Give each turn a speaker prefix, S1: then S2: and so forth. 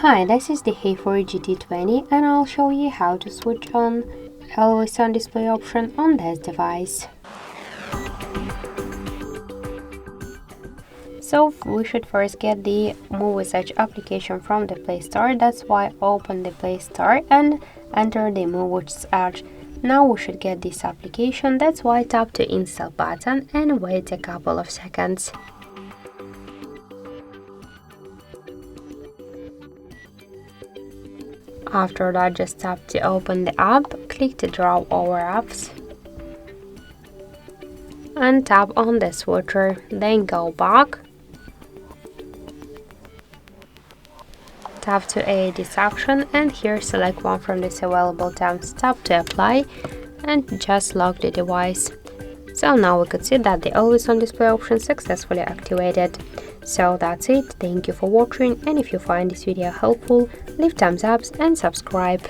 S1: Hi, this is the HAFURY GT20 and I'll show you how to switch on Always On Display option on this device. So we should first get the Muviz Edge application from the Play Store. That's why open the Play Store and enter the Muviz Edge. Now we should get this application. That's why tap the install button and wait a couple of seconds. After that, just tap to open the app, click to draw over apps and tap on the switcher, then go back, tap to edit this action and here select one from this available tabs, tap to apply and just lock the device. So now we could see that the Always On Display option successfully activated. So that's it, thank you for watching, and if you find this video helpful, leave thumbs up and subscribe.